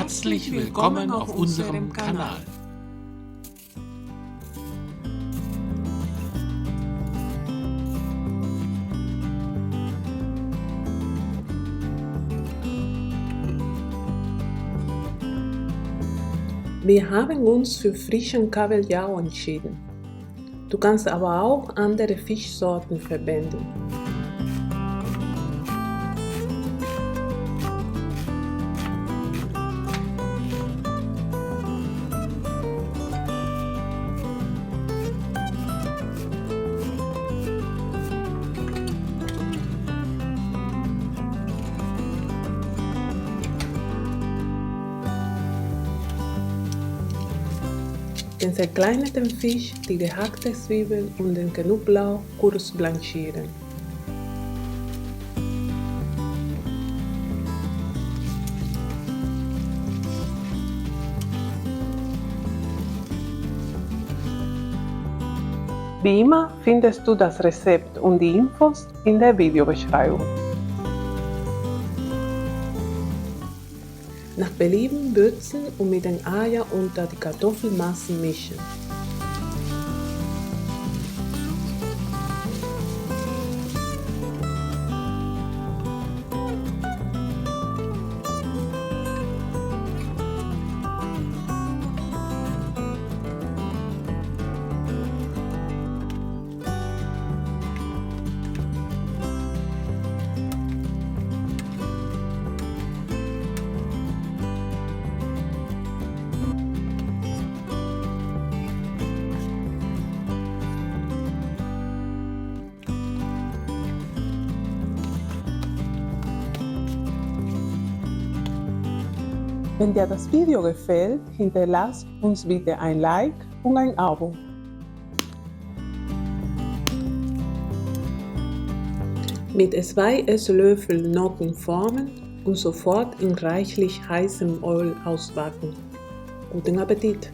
Herzlich willkommen auf unserem Kanal. Wir haben uns für frischen Kabeljau entschieden. Du kannst aber auch andere Fischsorten verwenden. Den zerkleinerten Fisch, die gehackte Zwiebeln und den Knoblauch kurz blanchieren. Wie immer findest du das Rezept und die Infos in der Videobeschreibung. Nach Belieben würzen und mit den Eiern unter die Kartoffelmasse mischen. Wenn dir das Video gefällt, hinterlass uns bitte ein Like und ein Abo. Mit 2 Esslöffeln Noten formen und sofort in reichlich heißem Öl ausbacken. Guten Appetit!